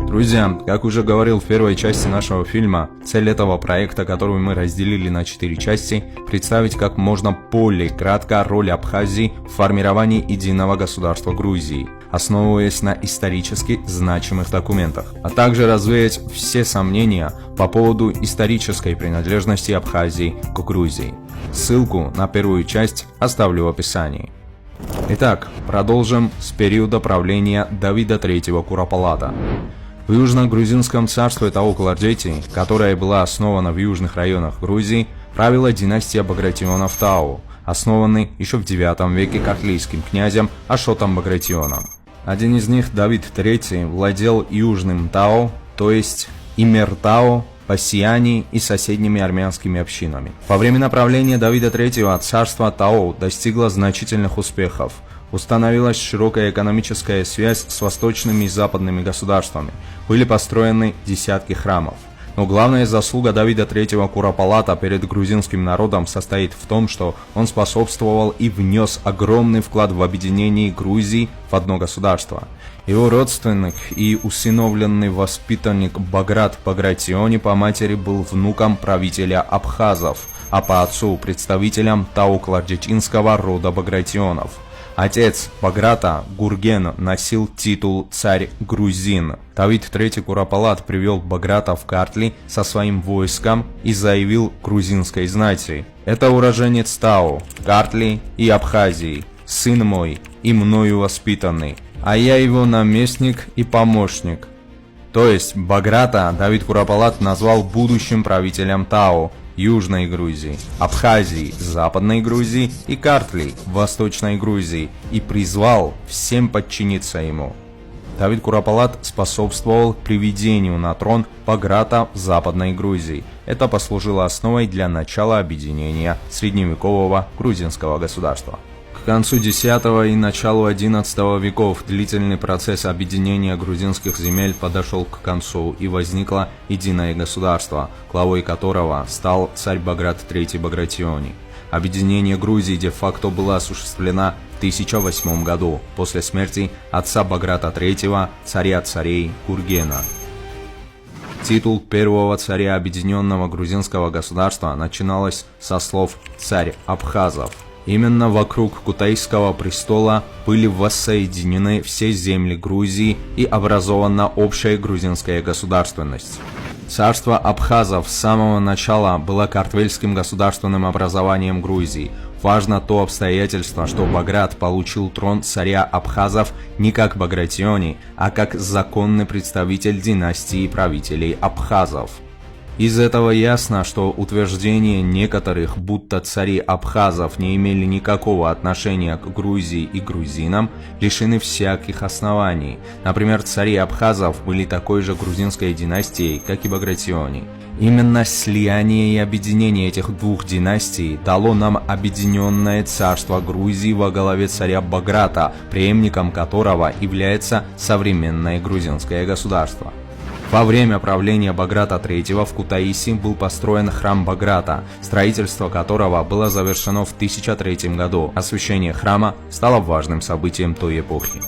Друзья, как уже говорил в первой части нашего фильма, цель этого проекта, которую мы разделили на 4 части, представить как можно более кратко роль Абхазии в формировании единого государства Грузии, основываясь на исторически значимых документах, а также развеять все сомнения по поводу исторической принадлежности Абхазии к Грузии. Ссылку на первую часть оставлю в описании. Итак, продолжим с периода правления Давида III Куропалата. В Южно-Грузинском царстве Тау-Каларджети, которая была основана в южных районах Грузии, правила династия Багратионов Тау, основанный еще в IX веке картлийским князем Ашотом Багратионом. Один из них, Давид III, владел южным Тау, то есть Имертау, Пассиани и соседними армянскими общинами. Во время правления Давида III царство Тау достигло значительных успехов. Установилась широкая экономическая связь с восточными и западными государствами. Были построены десятки храмов. Но главная заслуга Давида III Куропалата перед грузинским народом состоит в том, что он способствовал и внес огромный вклад в объединение Грузии в одно государство. Его родственник и усыновленный воспитанник Баграт Багратиони по матери был внуком правителя абхазов, а по отцу представителем Тау-Каларджетинского рода Багратионов. Отец Баграта, Гурген, носил титул «Царь-Грузин». Давид III Куропалат привел Баграта в Картли со своим войском и заявил грузинской знати: «Это уроженец Тау, Картли и Абхазии, сын мой и мною воспитанный, а я его наместник и помощник». То есть Баграта Давид Куропалат назвал будущим правителем Тау, Южной Грузии, Абхазии, Западной Грузии и Картли, Восточной Грузии, и призвал всем подчиниться ему. Давид Куропалат способствовал приведению на трон Баграта в Западной Грузии. Это послужило основой для начала объединения средневекового грузинского государства. К концу X и началу XI веков длительный процесс объединения грузинских земель подошел к концу, и возникло единое государство, главой которого стал царь Баграт III Багратиони. Объединение Грузии де-факто было осуществлено в 1008 году, после смерти отца Баграта III, царя царей Гургена. Титул первого царя объединенного грузинского государства начиналось со слов «царь абхазов». Именно вокруг Кутайского престола были воссоединены все земли Грузии и образована общая грузинская государственность. Царство абхазов с самого начала было картвельским государственным образованием Грузии. Важно то обстоятельство, что Баграт получил трон царя абхазов не как Багратиони, а как законный представитель династии правителей абхазов. Из этого ясно, что утверждение некоторых, будто цари абхазов не имели никакого отношения к Грузии и грузинам, лишены всяких оснований. Например, цари абхазов были такой же грузинской династией, как и Багратиони. Именно слияние и объединение этих двух династий дало нам объединенное царство Грузии во главе царя Баграта, преемником которого является современное грузинское государство. Во время правления Баграта III в Кутаиси был построен храм Баграта, строительство которого было завершено в 1003 году. Освящение храма стало важным событием той эпохи.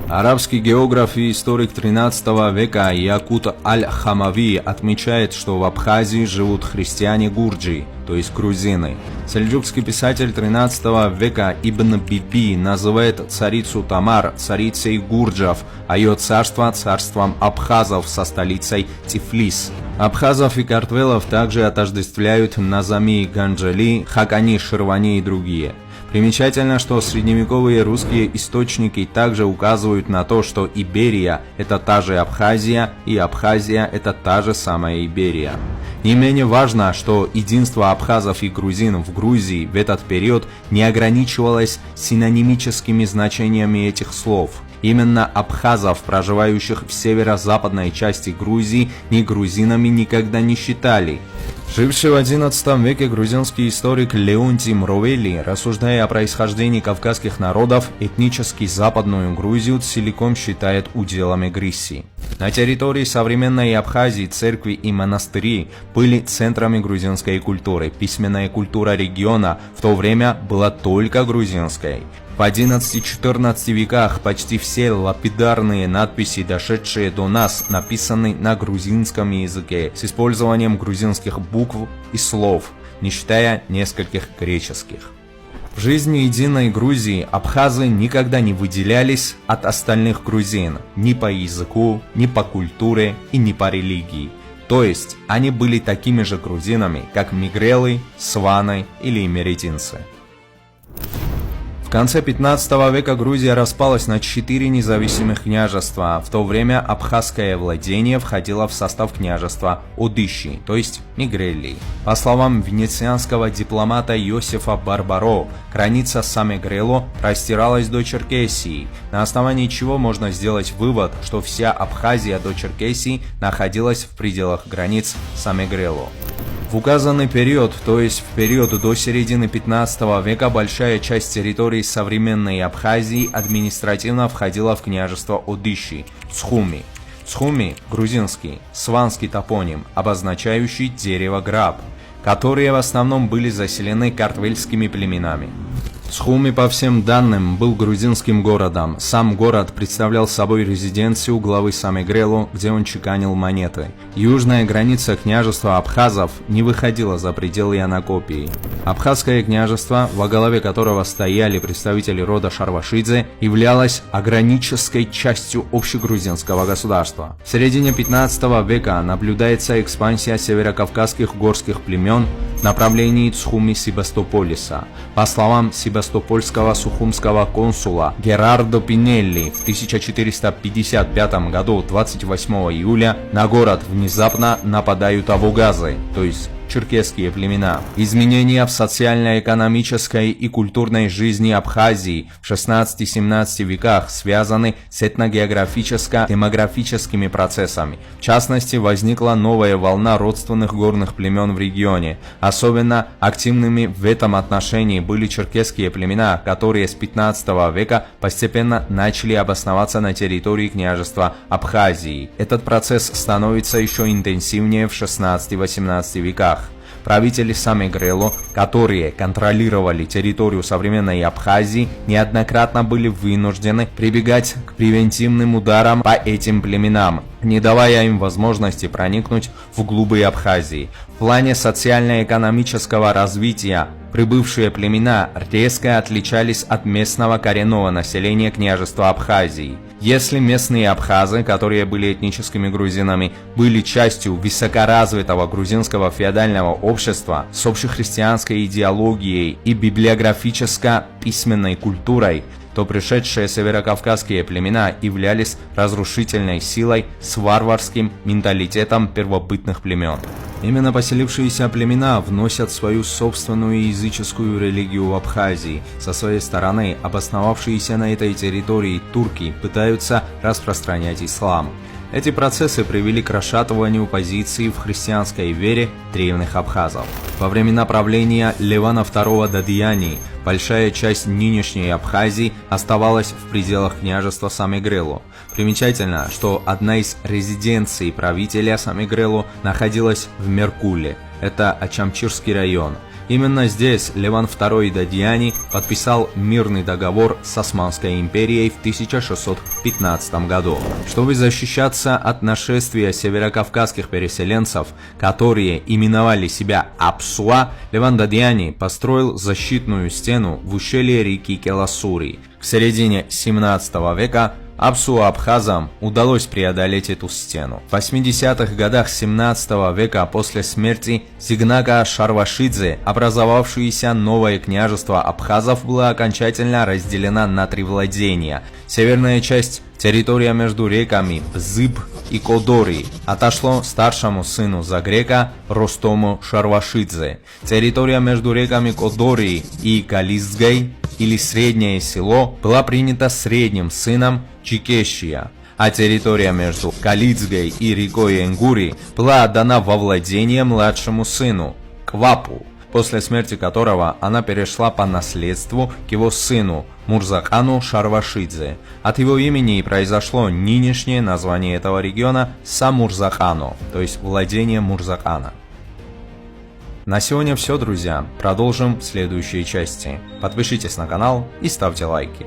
Арабский географ и историк XIII века Якут аль-Хамави отмечает, что в Абхазии живут христиане гурджи, то есть грузины. Сельджукский писатель XIII века Ибн Биби называет царицу Тамар царицей гурджев, а ее царство царством абхазов со столицей Тифлис. Абхазов и картвелов также отождествляют Назами Ганджели, Хакани Ширвани и другие. Примечательно, что средневековые русские источники также указывают на то, что Иберия – это та же Абхазия, и Абхазия – это та же самая Иберия. Не менее важно, что единство абхазов и грузин в Грузии в этот период не ограничивалось синонимическими значениями этих слов. Именно абхазов, проживающих в северо-западной части Грузии, ни грузинами никогда не считали. Живший в XI веке грузинский историк Леонтий Мровели, рассуждая о происхождении кавказских народов, этнически Западную Грузию целиком считает уделом Игрисси. На территории современной Абхазии церкви и монастыри были центрами грузинской культуры. Письменная культура региона в то время была только грузинской. В XI-XIV веках почти все лапидарные надписи, дошедшие до нас, написаны на грузинском языке с использованием грузинских букв и слов, не считая нескольких греческих. В жизни единой Грузии абхазы никогда не выделялись от остальных грузин ни по языку, ни по культуре и ни по религии. То есть они были такими же грузинами, как мигрелы, сваны или имеретинцы. В конце 15 века Грузия распалась на 4 независимых княжества. В то время абхазское владение входило в состав княжества Одыши, то есть Мигрелии. По словам венецианского дипломата Йосифа Барбаро, граница Самегрело простиралась до Черкесии, на основании чего можно сделать вывод, что вся Абхазия до Черкесии находилась в пределах границ Самегрело. В указанный период, то есть в период до середины 15 века, большая часть территории современной Абхазии административно входила в княжество Одыши, Цхуми. Цхуми – грузинский, сванский топоним, обозначающий дерево-граб, которые в основном были заселены картвельскими племенами. Цхуми, по всем данным, был грузинским городом. Сам город представлял собой резиденцию главы Самегрело, где он чеканил монеты. Южная граница княжества абхазов не выходила за пределы Янакопии. Абхазское княжество, во главе которого стояли представители рода Шарвашидзе, являлось огранической частью общегрузинского государства. В середине 15 века наблюдается экспансия северокавказских горских племен в направлении Цхуми-Себастополиса. По словам себастопольского сухумского консула Герардо Пинелли, в 1455 году 28 июля на город внезапно нападают авогазы, то есть черкесские племена. Изменения в социально-экономической и культурной жизни Абхазии в 16-17 веках связаны с этногеографическо-демографическими процессами. В частности, возникла новая волна родственных горных племен в регионе. Особенно активными в этом отношении были черкесские племена, которые с 15 века постепенно начали обосноваться на территории княжества Абхазии. Этот процесс становится еще интенсивнее в 16-18 веках. Правители Самегрело, которые контролировали территорию современной Абхазии, неоднократно были вынуждены прибегать к превентивным ударам по этим племенам, не давая им возможности проникнуть в глубы Абхазии. В плане социально-экономического развития прибывшие племена резко отличались от местного коренного населения княжества Абхазии. Если местные абхазы, которые были этническими грузинами, были частью высокоразвитого грузинского феодального общества с общехристианской идеологией и библиографическо-письменной культурой, то пришедшие северокавказские племена являлись разрушительной силой с варварским менталитетом первобытных племен. Именно поселившиеся племена вносят свою собственную языческую религию в Абхазии. Со своей стороны, обосновавшиеся на этой территории турки пытаются распространять ислам. Эти процессы привели к расшатыванию позиций в христианской вере древних абхазов. Во времена правления Левана II Дадьяни большая часть нынешней Абхазии оставалась в пределах княжества Самегрело. Примечательно, что одна из резиденций правителя Самегрело находилась в Меркуле, это Ачамчирский район. Именно здесь Леван II Дадьяни подписал мирный договор с Османской империей в 1615 году. Чтобы защищаться от нашествия северокавказских переселенцев, которые именовали себя Апсуа, Леван Дадьяни построил защитную стену в ущелье реки Келасури. К середине 17 века Апсу-абхазам удалось преодолеть эту стену. В 80-х годах 17 века после смерти Зигнака Шарвашидзе образовавшееся новое княжество абхазов было окончательно разделено на 3 владения. Северная часть, территория между реками Бзыб и Кодори, отошло старшему сыну Загрека Ростому Шарвашидзе. Территория между реками Кодори и Кализгой, или Среднее село, была принята средним сыном Чикешия, а территория между Кализгой и рекой Энгури была отдана во владение младшему сыну Квапу, после смерти которого она перешла по наследству к его сыну Мурзакану Шарвашидзе. От его имени и произошло нынешнее название этого региона Самурзакану, то есть владение Мурзакана. На сегодня все, друзья. Продолжим в следующей части. Подпишитесь на канал и ставьте лайки.